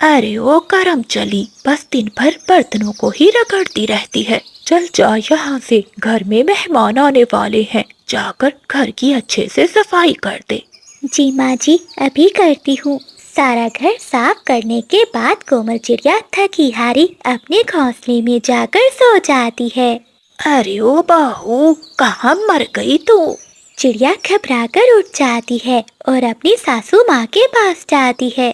अरे ओ करम चली, बस दिन भर बर्तनों को ही रगड़ती रहती है। चल जा यहाँ से, घर में मेहमान आने वाले हैं। जाकर घर की अच्छे से सफाई कर दे। जी माँ जी, अभी करती हूँ। सारा घर साफ करने के बाद कोमल चिड़िया थकी हारी अपने घोंसले में जाकर सो जाती है। अरे ओ बहू, कहाँ मर गई तू? चिड़िया घबराकर उठ जाती है और अपनी सासू माँ के पास जाती है।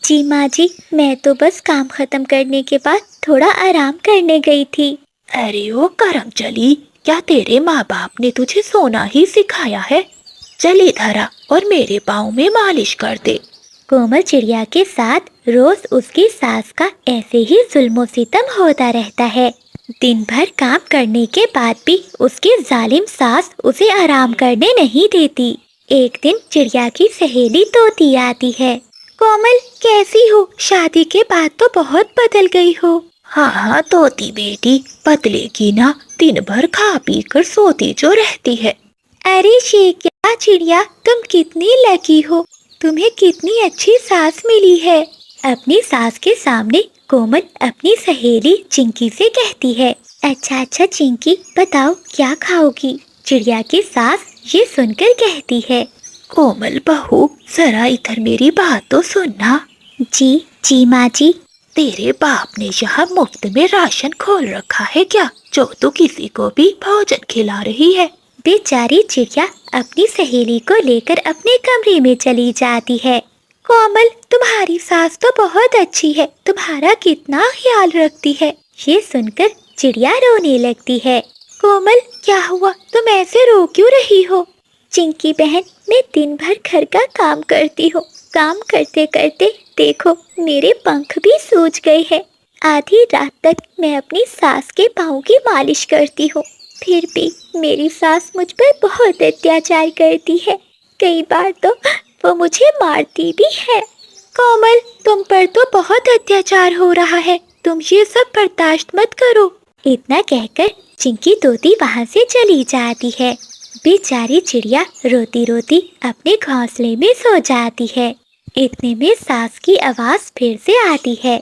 जी माँ जी, मैं तो बस काम खत्म करने के बाद थोड़ा आराम करने गई थी। अरे ओ करम चली, क्या तेरे माँ बाप ने तुझे सोना ही सिखाया है? चल इधर आ और मेरे पाँव में मालिश कर दे। कोमल चिड़िया के साथ रोज उसकी सास का ऐसे ही जुल्मो सितम होता रहता है। दिन भर काम करने के बाद भी उसकी जालिम सास उसे आराम करने नहीं देती। एक दिन चिड़िया की सहेली तोती आती है। कोमल, कैसी हो? शादी के बाद तो बहुत बदल गई हो। हाँ हाँ तोती बेटी, बदले की ना, दिन भर खा पी कर सोती जो रहती है। अरे ये क्या चिड़िया, तुम कितनी लकी हो। तुम्हें कितनी अच्छी सास मिली है। अपनी सास के सामने कोमल अपनी सहेली चिंकी से कहती है। अच्छा चिंकी, बताओ क्या खाओगी? चिड़िया की सास ये सुनकर कहती है। कोमल बहू, जरा इधर मेरी बात तो सुनना। जी माँ जी। तेरे बाप ने यहाँ मुफ्त में राशन खोल रखा है क्या, जो तू किसी को भी भोजन खिला रही है? बेचारी चिड़िया अपनी सहेली को लेकर अपने कमरे में चली जाती है। कोमल, तुम्हारी सास तो बहुत अच्छी है, तुम्हारा कितना ख्याल रखती है। ये सुनकर चिड़िया रोने लगती है। कोमल, क्या हुआ? तुम ऐसे रो क्यों रही हो? चिंकी बहन, मैं दिन भर घर का काम करती हूँ। काम करते करते देखो, मेरे पंख भी सूज गए हैं। आधी रात तक मैं अपनी सास के पाँव की मालिश करती हूँ, फिर भी मेरी सास मुझ पर बहुत अत्याचार करती है। कई बार तो वो मुझे मारती भी है। कोमल, तुम पर तो बहुत अत्याचार हो रहा है, तुम ये सब बर्दाश्त मत करो। इतना कहकर चिंकी तोती वहाँ से चली जाती है। बेचारी चिड़िया रोती रोती अपने घोंसले में सो जाती है। इतने में सास की आवाज फिर से आती है।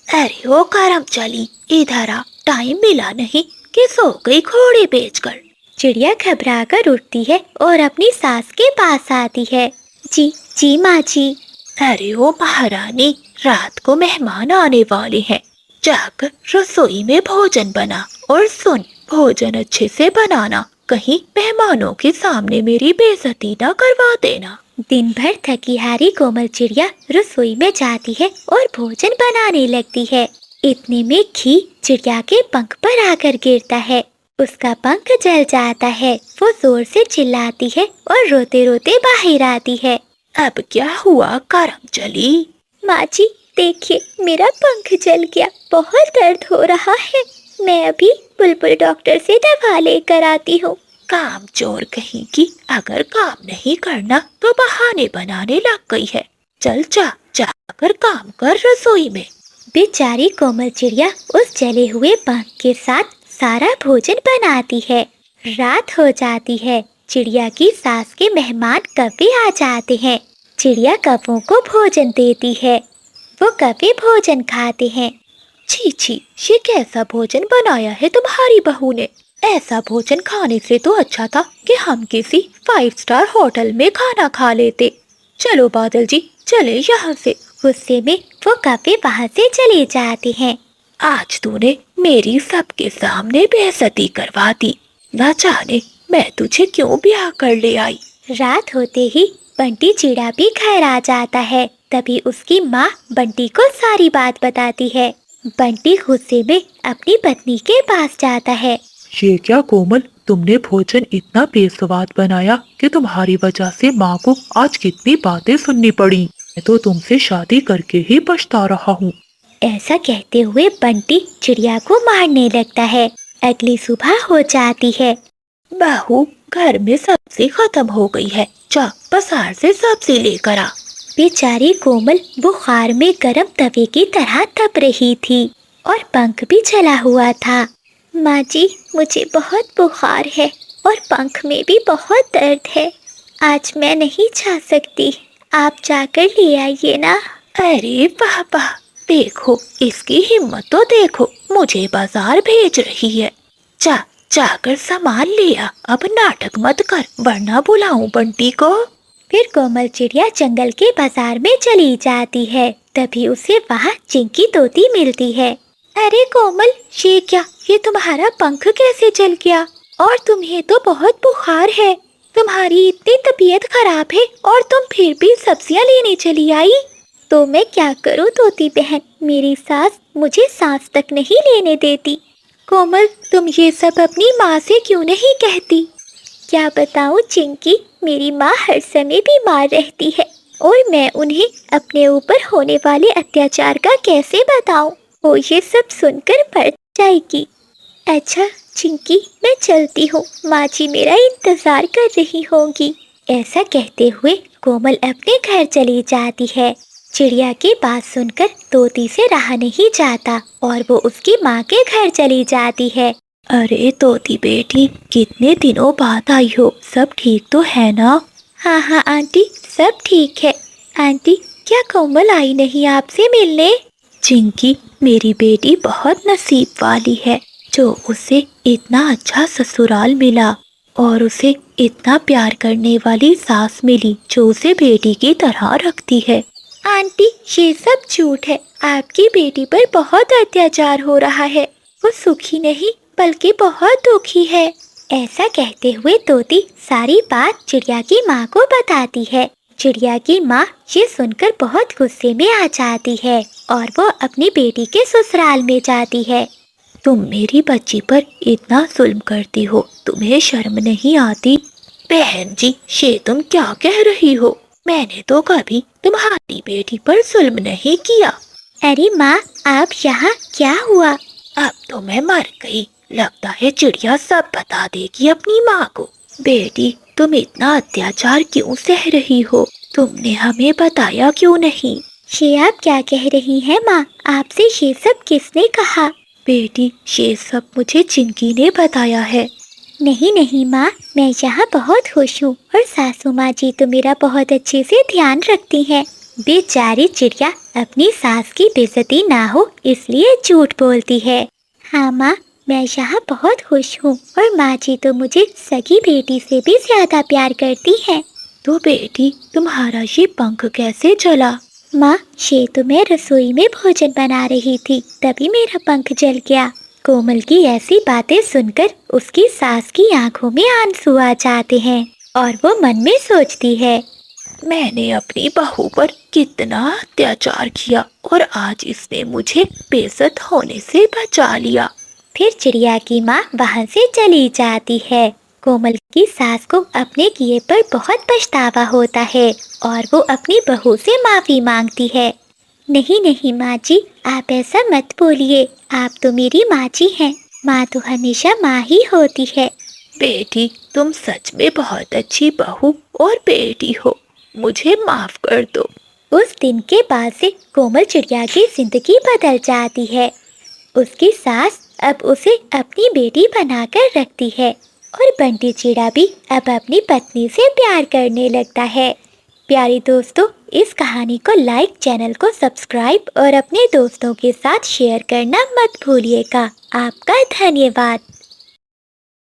अरे ओ करम चली, इधर आ, टाइम मिला नहीं कि सो गई घोड़े बेचकर। चिड़िया घबरा कर उठती है और अपनी सास के पास आती है। जी माँ जी। अरे ओ महारानी, रात को मेहमान आने वाले हैं, जाकर रसोई में भोजन बना। और सुन, भोजन अच्छे से बनाना, कहीं मेहमानों के सामने मेरी बेइज्जती ना करवा देना। दिन भर थकी हारी कोमल चिड़िया रसोई में जाती है और भोजन बनाने लगती है। इतने में घी चिड़िया के पंख पर आकर गिरता है। उसका पंख जल जाता है। वो जोर से चिल्लाती है और रोते रोते बाहर आती है। अब क्या हुआ करम चली? माँ जी, देखिए, मेरा पंख जल गया, बहुत दर्द हो रहा है। मैं अभी बुलबुल डॉक्टर से दवा लेकर आती हूँ। काम चोर कहीं की, अगर काम नहीं करना तो बहाने बनाने लग गई है। चल जा, जाकर काम कर रसोई में। बेचारी कोमल चिड़िया उस जले हुए पंख के साथ सारा भोजन बनाती है। रात हो जाती है। चिड़िया की सास के मेहमान कभी आ जाते हैं। चिड़िया कौवों को भोजन देती है। वो कभी भोजन खाते हैं। छी छी, ये कैसा भोजन बनाया है तुम्हारी बहू ने? ऐसा भोजन खाने से तो अच्छा था कि हम किसी 5 स्टार होटल में खाना खा लेते। चलो बादल जी, चले यहाँ से। गुस्से में वो कभी वहाँ से चले जाते हैं। आज तूने मेरी सबके सामने बेइज्जती करवा दी। ना जाने मैं तुझे क्यों ब्याह कर ले आई। रात होते ही बंटी चिड़ा भी घर आ जाता है। तभी उसकी माँ बंटी को सारी बात बताती है। बंटी गुस्से में अपनी पत्नी के पास जाता है। ये क्या कोमल, तुमने भोजन इतना बेस्वाद बनाया कि तुम्हारी वजह से माँ को आज कितनी बातें सुननी पड़ी। मैं तो तुमसे शादी करके ही पछता रहा हूँ। ऐसा कहते हुए बंटी चिड़िया को मारने लगता है। अगली सुबह हो जाती है। बहू, घर में सब्जी खत्म हो गई है, जा बाजार से सब्जी लेकर आ। बेचारी कोमल बुखार में गर्म तवे की तरह तप रही थी और पंख भी जला हुआ था। माँ जी, मुझे बहुत बुखार है और पंख में भी बहुत दर्द है। आज मैं नहीं जा सकती, आप जाकर ले आइए ना। अरे वाह वाह, देखो इसकी हिम्मत तो देखो, मुझे बाजार भेज रही है। जाकर सामान लिया, अब नाटक मत कर वरना बुलाऊं बंटी को। फिर कोमल चिड़िया जंगल के बाजार में चली जाती है। तभी उसे वहाँ चिंकी तोती मिलती है। अरे कोमल, ये क्या, ये तुम्हारा पंख कैसे जल गया? और तुम्हें तो बहुत बुखार है। तुम्हारी इतनी तबीयत खराब है और तुम फिर भी सब्जियां लेने चली आई। तो मैं क्या करूं तोती बहन, मेरी सास मुझे सांस तक नहीं लेने देती। कोमल, तुम ये सब अपनी माँ से क्यों नहीं कहती? क्या बताऊं चिंकी, मेरी माँ हर समय बीमार रहती है और मैं उन्हें अपने ऊपर होने वाले अत्याचार का कैसे बताऊं? वो ये सब सुनकर मर जाएगी। अच्छा चिंकी, मैं चलती हूँ, माँ जी मेरा इंतजार कर रही होंगी। ऐसा कहते हुए कोमल अपने घर चली जाती है। चिड़िया की बात सुनकर तोती से रहा नहीं जाता और वो उसकी माँ के घर चली जाती है। अरे तोती बेटी, कितने दिनों बाद आई हो, सब ठीक तो है ना? हाँ हाँ आंटी, सब ठीक है। आंटी, क्या कोमल आई नहीं आपसे मिलने? चिंकी, मेरी बेटी बहुत नसीब वाली है जो उसे इतना अच्छा ससुराल मिला और उसे इतना प्यार करने वाली सास मिली जो उसे बेटी की तरह रखती है। आंटी, ये सब झूठ है। आपकी बेटी पर बहुत अत्याचार हो रहा है। वो सुखी नहीं बल्कि बहुत दुखी है। ऐसा कहते हुए तोती सारी बात चिड़िया की माँ को बताती है। चिड़िया की माँ ये सुनकर बहुत गुस्से में आ जाती है और वो अपनी बेटी के ससुराल में जाती है। तुम मेरी बच्ची पर इतना जुल्म करती हो, तुम्हें शर्म नहीं आती? बहन जी, ये तुम क्या कह रही हो? मैंने तो कभी तुम्हारी बेटी पर जुल्म नहीं किया। अरे माँ, आप यहाँ, क्या हुआ? अब तो मैं मर गई। लगता है चिड़िया सब बता देगी अपनी माँ को। बेटी, तुम इतना अत्याचार क्यों सह रही हो? तुमने हमें बताया क्यों नहीं? ये आप क्या कह रही हैं माँ? आपसे ये सब किसने कहा? बेटी, ये सब मुझे चिंकी ने बताया है। नहीं नहीं माँ, मैं यहाँ बहुत खुश हूँ और सासू माँ जी तो मेरा बहुत अच्छे से ध्यान रखती हैं। बेचारी चिड़िया अपनी सास की बेइज्जती ना हो इसलिए झूठ बोलती है। हाँ माँ, मैं यहाँ बहुत खुश हूँ और माँ जी तो मुझे सगी बेटी से भी ज्यादा प्यार करती हैं। तो बेटी, तुम्हारा ये पंख कैसे जला? माँ, ये तो मैं रसोई में भोजन बना रही थी, तभी मेरा पंख जल गया। कोमल की ऐसी बातें सुनकर उसकी सास की आंखों में आंसू आ जाते हैं और वो मन में सोचती है, मैंने अपनी बहू पर कितना अत्याचार किया और आज इसने मुझे बेइज्जत होने से बचा लिया। फिर चिड़िया की माँ वहाँ से चली जाती है। कोमल की सास को अपने किए पर बहुत पछतावा होता है और वो अपनी बहू से माफी मांगती है। नहीं नहीं माँ जी, आप ऐसा मत बोलिए, आप तो मेरी माँ जी हैं। माँ तो हमेशा माँ ही होती है। बेटी, तुम सच में बहुत अच्छी बहू और बेटी हो, मुझे माफ कर दो। उस दिन के बाद से कोमल चिड़िया की जिंदगी बदल जाती है। उसकी सास अब उसे अपनी बेटी बनाकर रखती है और बंटी चिड़ा भी अब अपनी पत्नी से प्यार करने लगता है। प्यारी दोस्तों, इस कहानी को लाइक, चैनल को सब्सक्राइब और अपने दोस्तों के साथ शेयर करना मत भूलिएगा। आपका धन्यवाद।